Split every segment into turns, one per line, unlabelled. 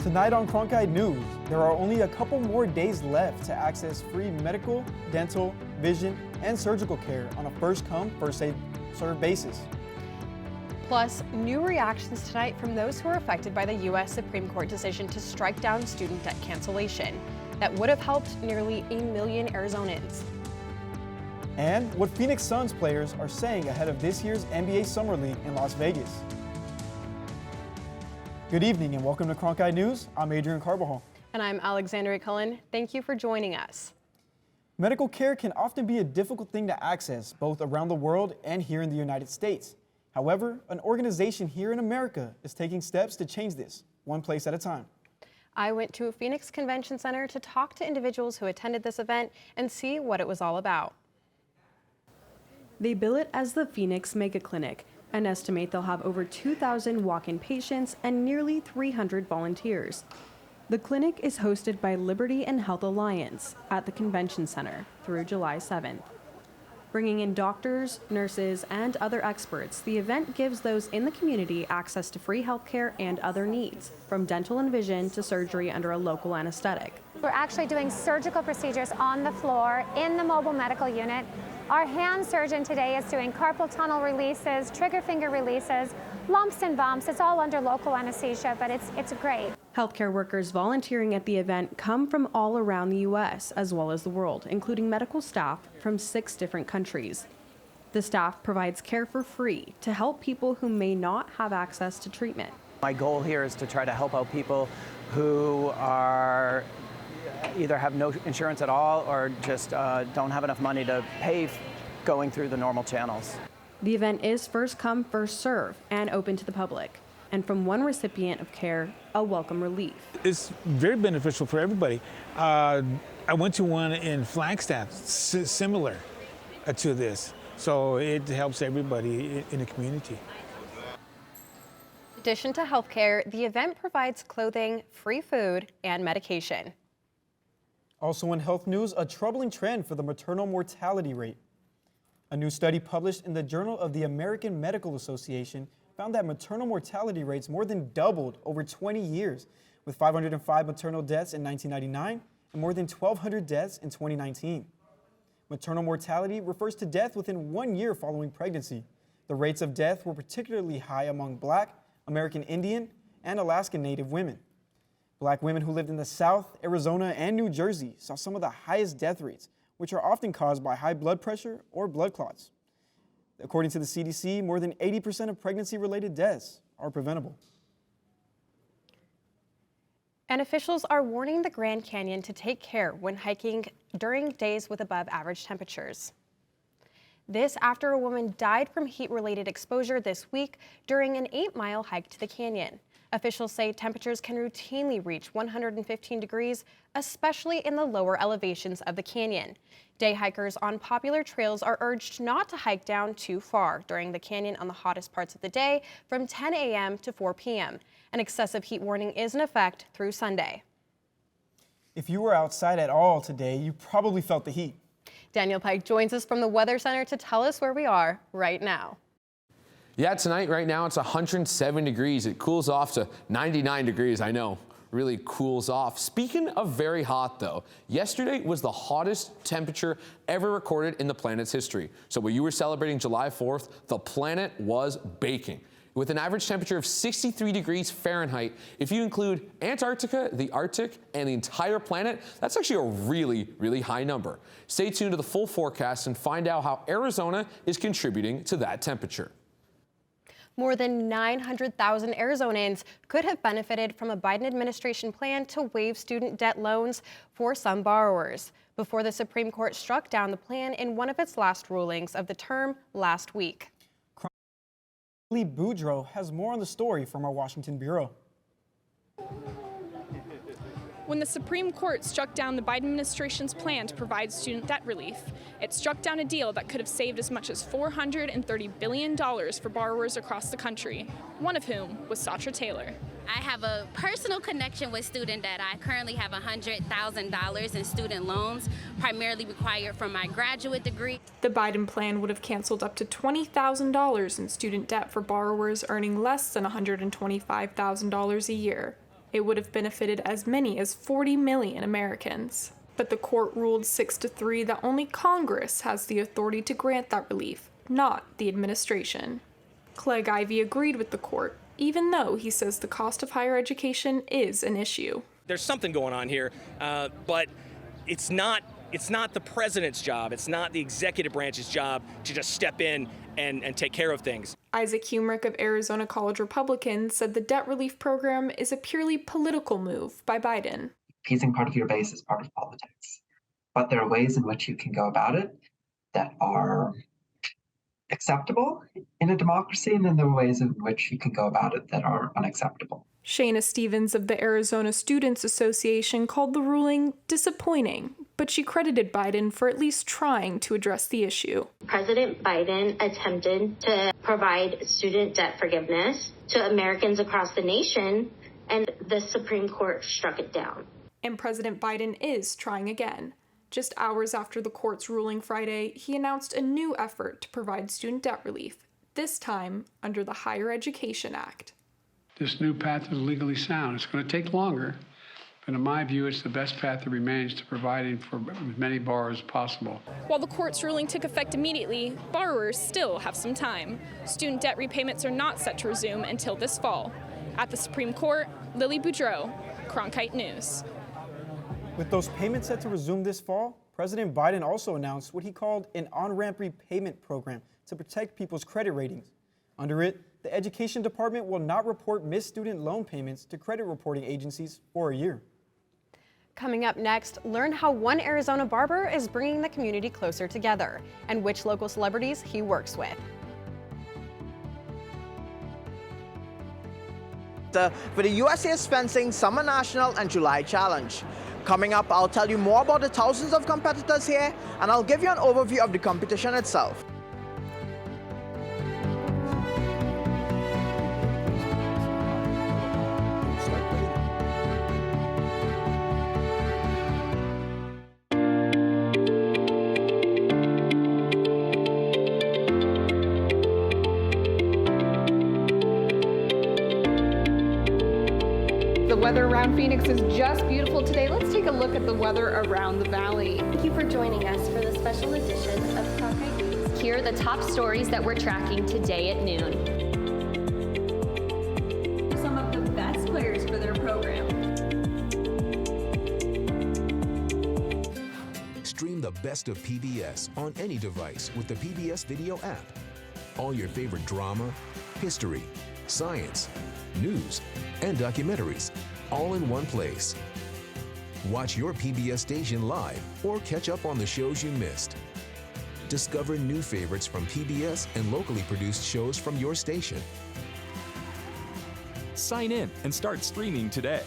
Tonight on Cronkite News, there are only a couple more days left to access free medical, dental, vision, and surgical care on a first-come, first-served basis.
Plus, new reactions tonight from those who are affected by the U.S. Supreme Court decision to strike down student debt cancellation that would have helped nearly 1 million Arizonans.
And what Phoenix Suns players are saying ahead of this year's NBA Summer League in Las Vegas. Good evening and welcome to Cronkite News. I'm Adrian Carbajal.
And I'm Alexandria Cullen. Thank you for joining us.
Medical care can often be a difficult thing to access, both around the world and here in the United States. However, an organization here in America is taking steps to change this, one place at a time.
I went to a Phoenix Convention Center to talk to individuals who attended this event and see what it was all about. They bill it as the Phoenix Mega Clinic and estimate they'll have over 2,000 walk-in patients and nearly 300 volunteers. The clinic is hosted by Liberty and Health Alliance at the Convention Center through July 7th. Bringing in doctors, nurses, and other experts, the event gives those in the community access to free healthcare and other needs, from dental and vision to surgery under a local anesthetic.
We're actually doing surgical procedures on the floor in the mobile medical unit. Our hand surgeon today is doing carpal tunnel releases, trigger finger releases, lumps and bumps. It's all under local anesthesia, but it's great.
Healthcare workers volunteering at the event come from all around the U.S. as well as the world, including medical staff from 6 different countries. The staff provides care for free to help people who may not have access to treatment.
My goal here is to try to help out people who are either have no insurance at all or just don't have enough money to pay going through the normal channels.
The event is first come, first serve and open to the public. And from one recipient of care, a welcome relief.
It's very beneficial for everybody. I went to one in Flagstaff, similar to this. So it helps everybody in the community.
In addition to healthcare, the event provides clothing, free food, and medication.
Also in health news, a troubling trend for the maternal mortality rate. A new study published in the Journal of the American Medical Association found that maternal mortality rates more than doubled over 20 years, with 505 maternal deaths in 1999 and more than 1,200 deaths in 2019. Maternal mortality refers to death within 1 year following pregnancy. The rates of death were particularly high among Black, American Indian, and Alaskan Native women. Black women who lived in the South, Arizona, and New Jersey saw some of the highest death rates, which are often caused by high blood pressure or blood clots. According to the CDC, more than 80% of pregnancy-related deaths are preventable.
And officials are warning the Grand Canyon to take care when hiking during days with above average temperatures. This after a woman died from heat-related exposure this week during an 8-mile hike to the canyon. Officials say temperatures can routinely reach 115 degrees, especially in the lower elevations of the canyon. Day hikers on popular trails are urged not to hike down too far during the canyon on the hottest parts of the day from 10 a.m. to 4 p.m. An excessive heat warning is in effect through Sunday.
If you were outside at all today, you probably felt the heat.
Daniel Pike joins us from the Weather Center to tell us where we are right now.
Yeah, tonight, right now, it's 107 degrees. It cools off to 99 degrees, I know. Really cools off. Speaking of very hot, though, yesterday was the hottest temperature ever recorded in the planet's history. So when you were celebrating July 4th, the planet was baking. With an average temperature of 63 degrees Fahrenheit, if you include Antarctica, the Arctic, and the entire planet, that's actually a really, really high number. Stay tuned to the full forecast and find out how Arizona is contributing to that temperature.
More than 900,000 Arizonans could have benefited from a Biden administration plan to waive student debt loans for some borrowers before the Supreme Court struck down the plan in one of its last rulings of the term last week.
Lee Boudreau has more on the story from our Washington bureau.
When the Supreme Court struck down the Biden administration's plan to provide student debt relief, it struck down a deal that could have saved as much as $430 billion for borrowers across the country, one of whom was Satra Taylor.
I have a personal connection with student debt. I currently have $100,000 in student loans, primarily required for my graduate degree.
The Biden plan would have canceled up to $20,000 in student debt for borrowers earning less than $125,000 a year. It would have benefited as many as 40 million Americans. But the court ruled 6-3 that only Congress has the authority to grant that relief, not the administration. Clegg Ivey agreed with the court, even though he says the cost of higher education is an issue.
There's something going on here, but it's not the president's job. It's not the executive branch's job to just step in and take care of things.
Isaac Humrick of Arizona College Republicans said the debt relief program is a purely political move by Biden.
Appeasing part of your base is part of politics. But there are ways in which you can go about it that are acceptable in a democracy, and then there are ways in which you can go about it that are unacceptable.
Shayna Stevens of the Arizona Students Association called the ruling disappointing, but she credited Biden for at least trying to address the issue.
President Biden attempted to provide student debt forgiveness to Americans across the nation, and the Supreme Court struck it down.
And President Biden is trying again. Just hours after the court's ruling Friday, he announced a new effort to provide student debt relief, this time under the Higher Education Act.
This new path is legally sound. It's going to take longer, but in my view, it's the best path that remains to providing for as many borrowers as possible.
While the court's ruling took effect immediately, borrowers still have some time. Student debt repayments are not set to resume until this fall. At the Supreme Court, Lily Boudreau, Cronkite News.
With those payments set to resume this fall, President Biden also announced what he called an on-ramp repayment program to protect people's credit ratings. Under it, the Education Department will not report missed student loan payments to credit reporting agencies for a year.
Coming up next, learn how one Arizona barber is bringing the community closer together and which local celebrities he works with.
For the USA's Fencing Summer National and July Challenge. Coming up, I'll tell you more about the thousands of competitors here, and I'll give you an overview of the competition itself.
The weather around Phoenix is just beautiful today. Let's take a look at the weather around the valley.
Thank you for joining us for the special edition of Cronkite News.
Here are the top stories that we're tracking today at noon.
Some of the best players for their program.
Stream the best of PBS on any device with the PBS Video app. All your favorite drama, history, science, news, and documentaries, all in one place. Watch your PBS station live or catch up on the shows you missed. Discover new favorites from PBS and locally produced shows from your station.
Sign in and start streaming today.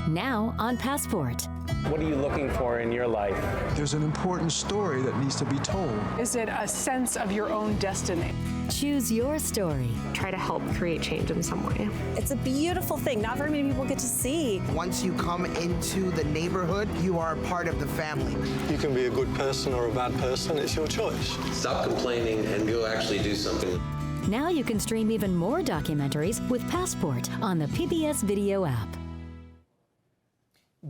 Now on Passport.
What are you looking for in your life?
There's an important story that needs to be told.
Is it a sense of your own destiny?
Choose your story.
Try to help create change in some way.
It's a beautiful thing. Not very many people get to see.
Once you come into the neighborhood, you are part of the family.
You can be a good person or a bad person. It's your choice.
Stop complaining and go actually do something.
Now you can stream even more documentaries with Passport on the PBS Video app.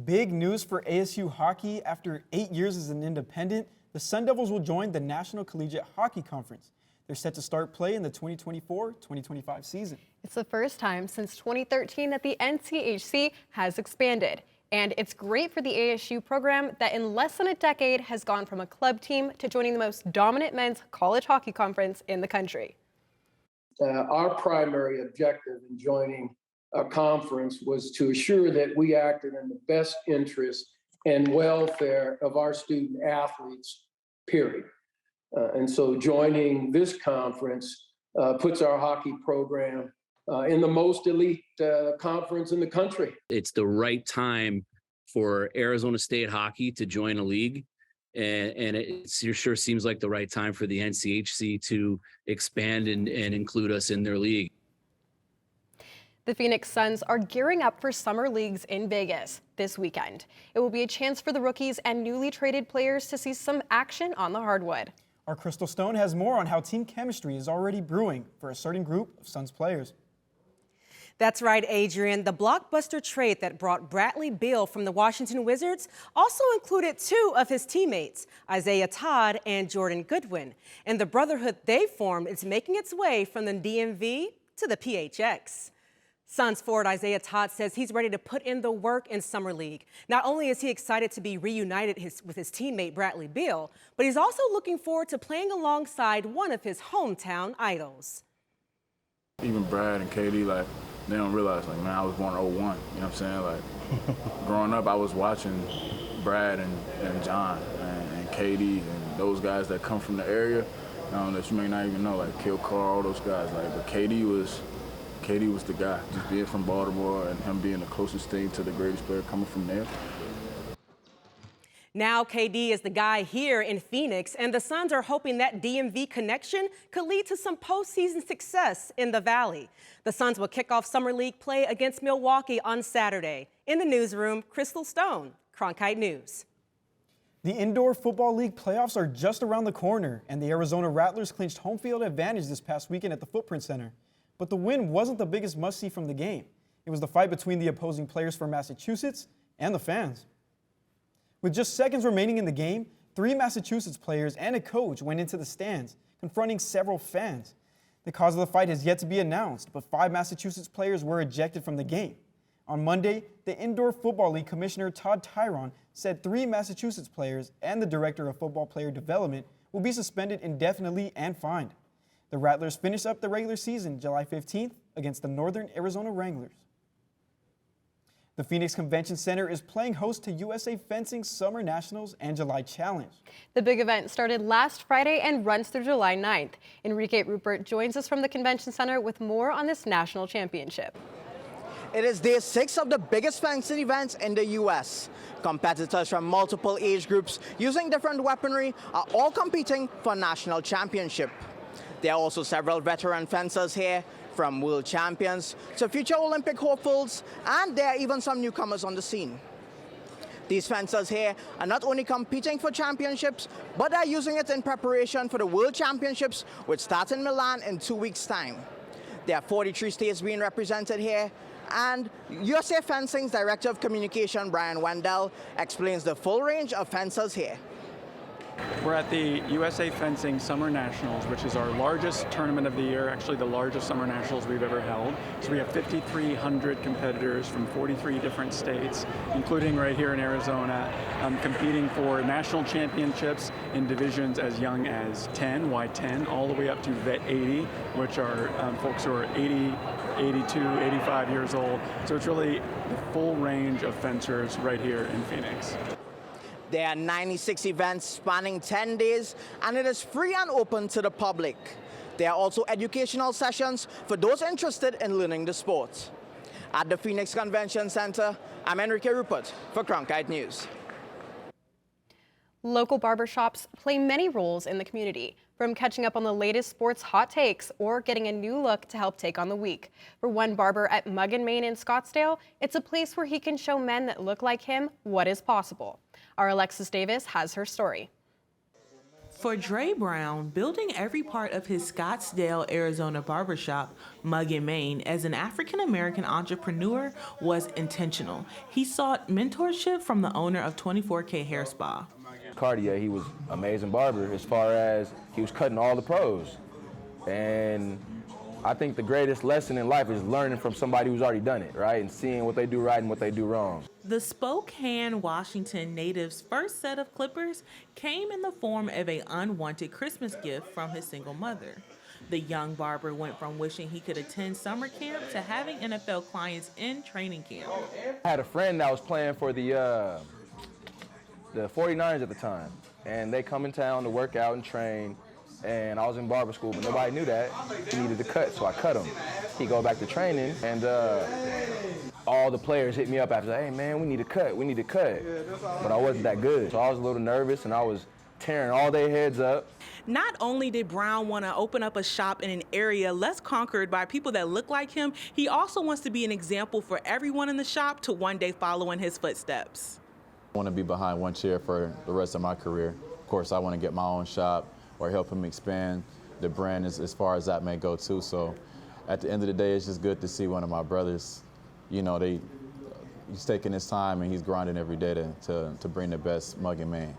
Big news for ASU hockey. After 8 years as an independent, the Sun Devils will join the National Collegiate Hockey Conference. They're set to start play in the 2024-2025 season.
It's the first time since 2013 that the NCHC has expanded. And it's great for the ASU program that in less than a decade has gone from a club team to joining the most dominant men's college hockey conference in the country.
Our primary objective in joining a conference was to assure that we acted in the best interest and welfare of our student athletes, period. And so joining this conference puts our hockey program in the most elite conference in the country.
It's the right time for Arizona State hockey to join a league. And it sure seems like the right time for the NCHC to expand and include us in their league.
The Phoenix Suns are gearing up for summer leagues in Vegas this weekend. It will be a chance for the rookies and newly traded players to see some action on the hardwood.
Our Crystal Stone has more on how team chemistry is already brewing for a certain group of Suns players.
That's right, Adrian. The blockbuster trade that brought Bradley Beal from the Washington Wizards also included two of his teammates, Isaiah Todd and Jordan Goodwin. And the brotherhood they formed is making its way from the DMV to the PHX. Suns forward Isaiah Todd says he's ready to put in the work in Summer League. Not only is he excited to be reunited with his teammate Bradley Beal, but he's also looking forward to playing alongside one of his hometown idols.
Even Brad and KD, like, they don't realize, like, man, I was born in 01, you know what I'm saying? Like, growing up, I was watching Brad and John and KD and those guys that come from the area that you may not even know, like Kill Carr, all those guys. Like, but KD was the guy, just being from Baltimore and him being the closest thing to the greatest player coming from there.
Now KD is the guy here in Phoenix, and the Suns are hoping that DMV connection could lead to some postseason success in the Valley. The Suns will kick off Summer League play against Milwaukee on Saturday. In the newsroom, Crystal Stone, Cronkite News.
The Indoor Football League playoffs are just around the corner, and the Arizona Rattlers clinched home field advantage this past weekend at the Footprint Center. But the win wasn't the biggest must-see from the game. It was the fight between the opposing players from Massachusetts and the fans. With just seconds remaining in the game, 3 Massachusetts players and a coach went into the stands, confronting several fans. The cause of the fight has yet to be announced, but 5 Massachusetts players were ejected from the game. On Monday, the Indoor Football League Commissioner Todd Tyron said 3 Massachusetts players and the Director of Football Player Development will be suspended indefinitely and fined. The Rattlers finish up the regular season July 15th against the Northern Arizona Wranglers. The Phoenix Convention Center is playing host to USA Fencing Summer Nationals and July Challenge.
The big event started last Friday and runs through July 9th. Enrique Rupert joins us from the Convention Center with more on this national championship.
It is day 6 of the biggest fencing events in the U.S. Competitors from multiple age groups using different weaponry are all competing for a national championship. There are also several veteran fencers here, from world champions to future Olympic hopefuls, and there are even some newcomers on the scene. These fencers here are not only competing for championships, but are using it in preparation for the World Championships, which start in Milan in 2 weeks' time. There are 43 states being represented here, and USA Fencing's Director of Communication, Brian Wendell, explains the full range of fencers here.
We're at the USA Fencing Summer Nationals, which is our largest tournament of the year, actually the largest Summer Nationals we've ever held. So we have 5,300 competitors from 43 different states, including right here in Arizona, competing for national championships in divisions as young as 10, Y10, all the way up to Vet 80, which are folks who are 80, 82, 85 years old. So it's really the full range of fencers right here in Phoenix.
There are 96 events spanning 10 days, and it is free and open to the public. There are also educational sessions for those interested in learning the sport. At the Phoenix Convention Center, I'm Enrique Rupert for Cronkite News.
Local barbershops play many roles in the community, from catching up on the latest sports hot takes or getting a new look to help take on the week. For one barber at Mug & Main in Scottsdale, it's a place where he can show men that look like him what is possible. Our Alexis Davis has her story.
For Dre Brown, building every part of his Scottsdale, Arizona barbershop, Mug & Main, as an African-American entrepreneur was intentional. He sought mentorship from the owner of 24K Hair Spa.
Cartier, he was an amazing barber as far as he was cutting all the pros. And I think the greatest lesson in life is learning from somebody who's already done it, right? And seeing what they do right and what they do wrong.
The Spokane, Washington native's first set of clippers came in the form of an unwanted Christmas gift from his single mother. The young barber went from wishing he could attend summer camp to having NFL clients in training camp.
I had a friend that was playing for the 49ers at the time, and they come in town to work out and train, and I was in barber school, but nobody knew that. He needed to cut, so I cut him. He go back to training, and all the players hit me up after, hey man, we need to cut. But I wasn't that good, so I was a little nervous, and I was tearing all their heads up.
Not only did Brown want to open up a shop in an area less conquered by people that look like him, he also wants to be an example for everyone in the shop to one day follow in his footsteps.
I want to be behind one chair for the rest of my career. Of course, I want to get my own shop or help him expand the brand as far as that may go too. So at the end of the day, it's just good to see one of my brothers, you know, he's taking his time and he's grinding every day to bring the best mugging man.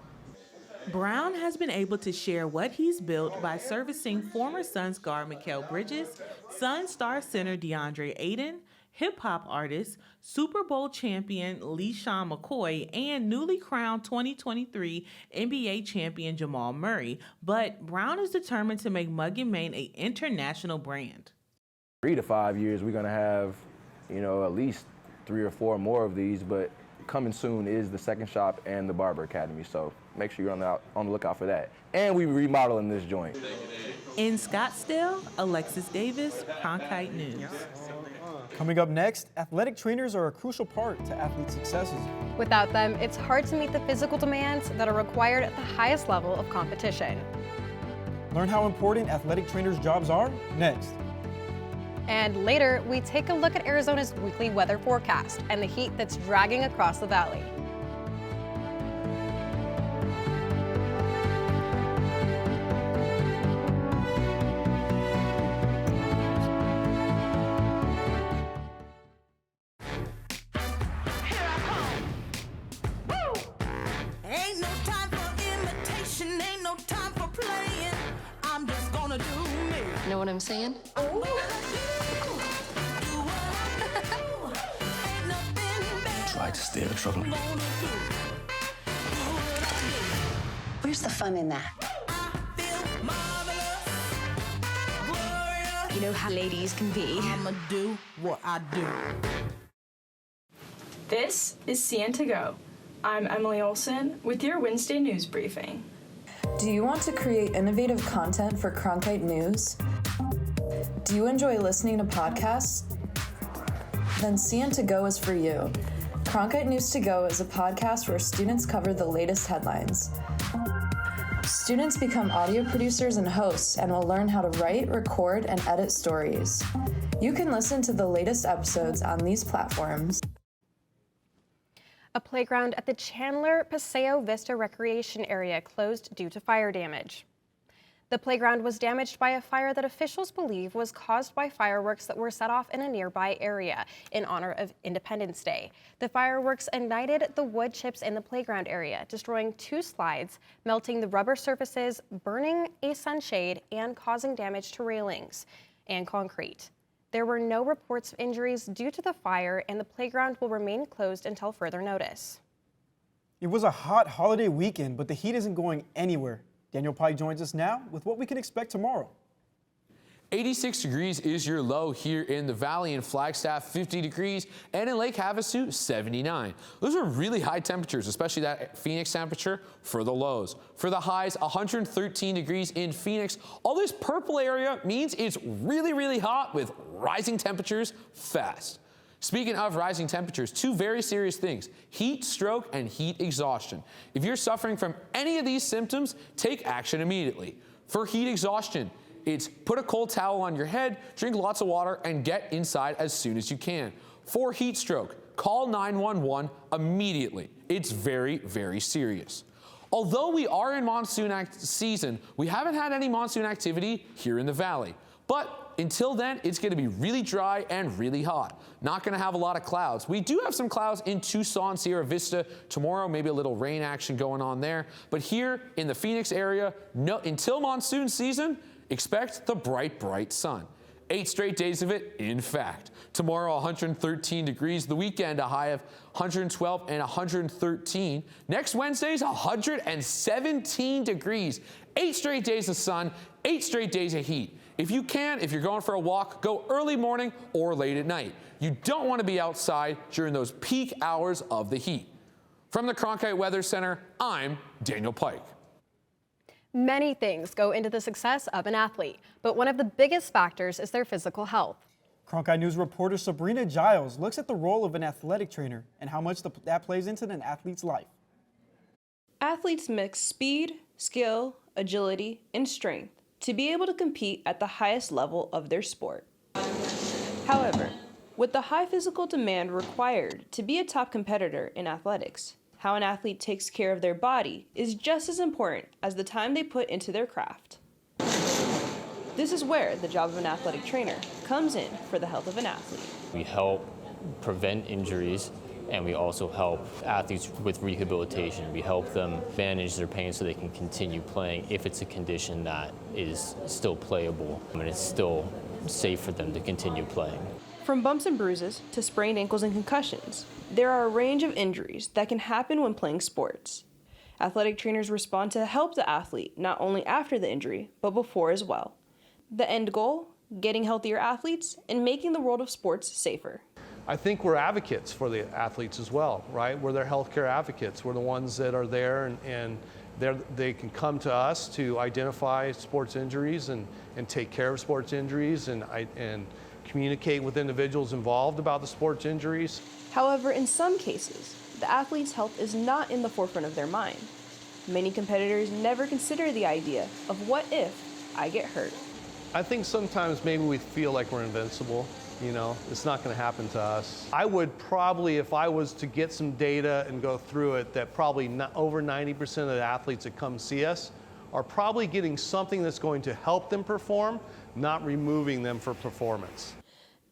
Brown has been able to share what he's built by servicing former Suns guard Mikal Bridges, Suns star center DeAndre Ayton, hip-hop artist, Super Bowl champion LeSean McCoy, and newly crowned 2023 NBA champion Jamal Murray. But Brown is determined to make Muggin Maine an international brand.
3 to 5 years, we're gonna have, you know, at least 3 or 4 more of these, but coming soon is the second shop and the Barber Academy, so make sure you're on the lookout for that. And we remodeling this joint.
In Scottsdale, Alexis Davis, Cronkite News.
Coming up next, athletic trainers are a crucial part to athlete successes.
Without them, it's hard to meet the physical demands that are required at the highest level of competition.
Learn how important athletic trainers' jobs are next.
And later, we take a look at Arizona's weekly weather forecast and the heat that's dragging across the valley.
Ain't no time for imitation, ain't no time for playing. I'm just gonna do me.
Know what I'm saying?
Try to steer the trouble.
Where's the fun in that? You know how ladies can be.
I'ma do what I do.
This is CN to Go. I'm Emily Olson with your Wednesday news briefing.
Do you want to create innovative content for Cronkite News? Do you enjoy listening to podcasts? Then CN to Go is for you. Cronkite News to Go is a podcast where students cover the latest headlines. Students become audio producers and hosts and will learn how to write, record, and edit stories. You can listen to the latest episodes on these platforms.
A playground at the Chandler Paseo Vista Recreation Area closed due to fire damage. The playground was damaged by a fire that officials believe was caused by fireworks that were set off in a nearby area in honor of Independence Day. The fireworks ignited the wood chips in the playground area, destroying 2 slides, melting the rubber surfaces, burning a sunshade, and causing damage to railings and concrete. There were no reports of injuries due to the fire, and the playground will remain closed until further notice.
It was a hot holiday weekend, but the heat isn't going anywhere. Daniel Pike joins us now with what we can expect tomorrow.
86 degrees is your low here in the valley. In Flagstaff, 50 degrees, and in Lake Havasu, 79. Those are really high temperatures, especially that Phoenix temperature for the lows. For the highs, 113 degrees in Phoenix. All this purple area means it's really, really hot with rising temperatures fast. Speaking of rising temperatures, 2 very serious things: heat stroke and heat exhaustion. If you're suffering from any of these symptoms, take action immediately. For heat exhaustion, it's put a cold towel on your head, drink lots of water, and get inside as soon as you can. For heat stroke, call 911 immediately. It's very, very serious. Although we are in monsoon season, we haven't had any monsoon activity here in the valley. But until then, it's going to be really dry and really hot. Not going to have a lot of clouds. We do have some clouds in Tucson, Sierra Vista tomorrow, maybe a little rain action going on there. But here in the Phoenix area, until monsoon season, expect the bright, bright sun. 8 straight days of it, in fact. Tomorrow, 113 degrees. The weekend, a high of 112 and 113. Next Wednesday's 117 degrees. 8 straight days of sun, 8 straight days of heat. If you can, if you're going for a walk, go early morning or late at night. You don't want to be outside during those peak hours of the heat. From the Cronkite Weather Center, I'm Daniel Pike.
Many things go into the success of an athlete, but one of the biggest factors is their physical health.
Cronkite News reporter Sabrina Giles looks at the role of an athletic trainer and how much that plays into an athlete's life.
Athletes mix speed, skill, agility, and strength to be able to compete at the highest level of their sport. However, with the high physical demand required to be a top competitor in athletics, how an athlete takes care of their body is just as important as the time they put into their craft. This is where the job of an athletic trainer comes in for the health of an athlete.
We help prevent injuries, and we also help athletes with rehabilitation. We help them manage their pain so they can continue playing if it's a condition that is still playable and it's still safe for them to continue playing.
From bumps and bruises to sprained ankles and concussions, there are a range of injuries that can happen when playing sports. Athletic trainers respond to help the athlete not only after the injury, but before as well. The end goal? Getting healthier athletes and making the world of sports safer.
I think we're advocates for the athletes as well, right? We're their healthcare advocates. We're the ones that are there and they can come to us to identify sports injuries and take care of sports injuries and communicate with individuals involved about the sports injuries.
However, in some cases, the athlete's health is not in the forefront of their mind. Many competitors never consider the idea of what if I get hurt.
I think sometimes maybe we feel like we're invincible. You know, it's not going to happen to us. I would probably, if I was to get some data and go through it, that probably over 90% of the athletes that come see us are probably getting something that's going to help them perform, not removing them for performance.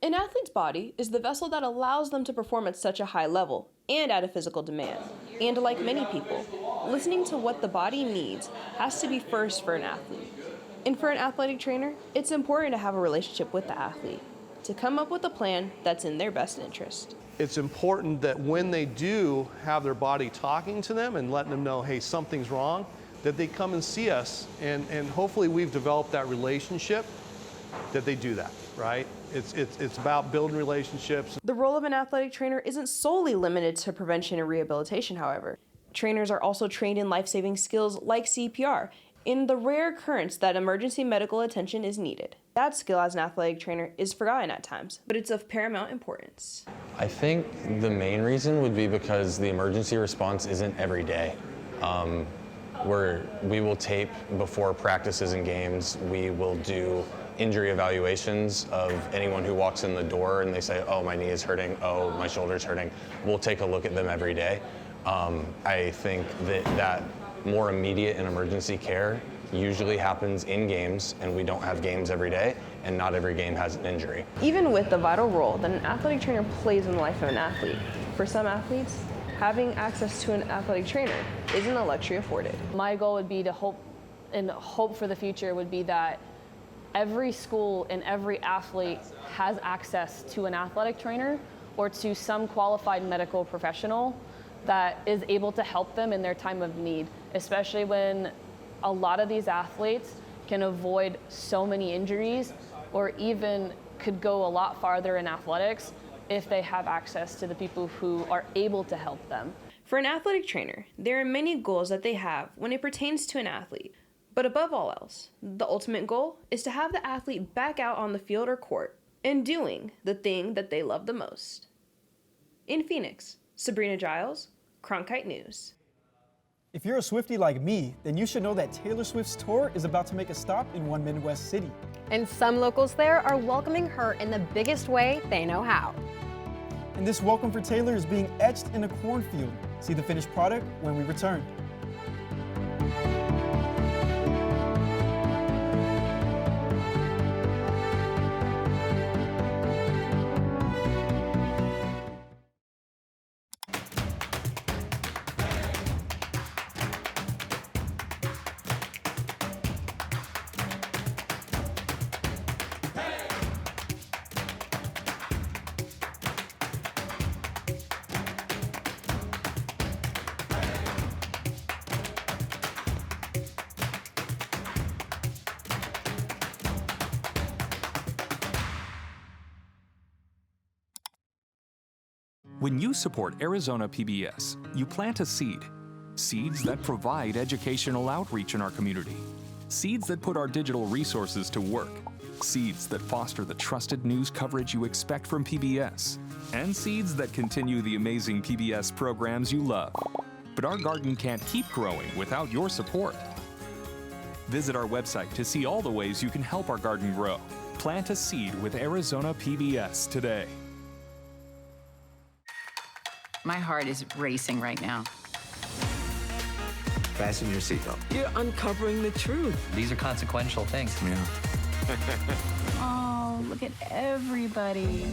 An athlete's body is the vessel that allows them to perform at such a high level and at a physical demand. And like many people, listening to what the body needs has to be first for an athlete. And for an athletic trainer, it's important to have a relationship with the athlete, to come up with a plan that's in their best interest.
It's important that when they do have their body talking to them and letting them know, hey, something's wrong, that they come and see us, and hopefully we've developed that relationship, that they do that, right? It's about building relationships.
The role of an athletic trainer isn't solely limited to prevention and rehabilitation, however. Trainers are also trained in life-saving skills like CPR, in the rare occurrence that emergency medical attention is needed. That skill as an athletic trainer is forgotten at times, but it's of paramount importance.
I think the main reason would be because the emergency response isn't every day. We will tape before practices and games. We will do injury evaluations of anyone who walks in the door and they say, oh, my knee is hurting, oh, my shoulder's hurting. We'll take a look at them every day. I think that more immediate and emergency care usually happens in games, and we don't have games every day, and not every game has an injury.
Even with the vital role that an athletic trainer plays in the life of an athlete, for some athletes, having access to an athletic trainer isn't a luxury afforded.
My goal would be to hope for the future would be that every school and every athlete has access to an athletic trainer or to some qualified medical professional that is able to help them in their time of need, especially when a lot of these athletes can avoid so many injuries or even could go a lot farther in athletics if they have access to the people who are able to help them.
For an athletic trainer, there are many goals that they have when it pertains to an athlete. But above all else, the ultimate goal is to have the athlete back out on the field or court and doing the thing that they love the most. In Phoenix, Sabrina Giles, Cronkite News.
If you're a Swiftie like me, then you should know that Taylor Swift's tour is about to make a stop in one Midwest city.
And some locals there are welcoming her in the biggest way they know how.
And this welcome for Taylor is being etched in a cornfield. See the finished product when we return.
When you support Arizona PBS, you plant a seed. Seeds that provide educational outreach in our community. Seeds that put our digital resources to work. Seeds that foster the trusted news coverage you expect from PBS. And seeds that continue the amazing PBS programs you love. But our garden can't keep growing without your support. Visit our website to see all the ways you can help our garden grow. Plant a seed with Arizona PBS today.
My heart is racing right now.
Fasten your seatbelt.
You're uncovering the truth.
These are consequential things. Yeah.
Oh, look at everybody.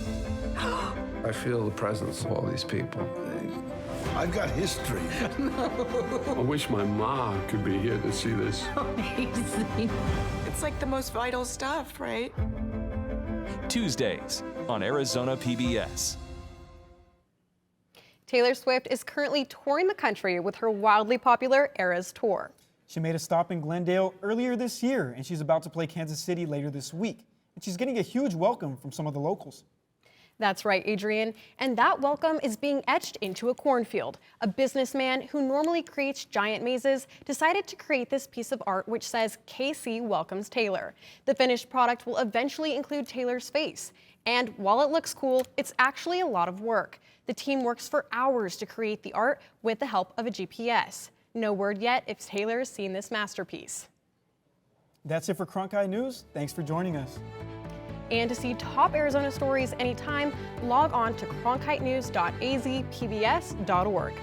I feel the presence of all these people. I've got history. I wish my mom could be here to see this.
Amazing.
It's like the most vital stuff, right?
Tuesdays on Arizona PBS.
Taylor Swift is currently touring the country with her wildly popular Eras Tour.
She made a stop in Glendale earlier this year, and she's about to play Kansas City later this week. And she's getting a huge welcome from some of the locals.
That's right, Adrian. And that welcome is being etched into a cornfield. A businessman who normally creates giant mazes decided to create this piece of art which says KC welcomes Taylor. The finished product will eventually include Taylor's face. And while it looks cool, it's actually a lot of work. The team works for hours to create the art with the help of a GPS. No word yet if Taylor's seen this masterpiece.
That's it for Cronkite News. Thanks for joining us.
And to see top Arizona stories anytime, log on to cronkitenews.azpbs.org.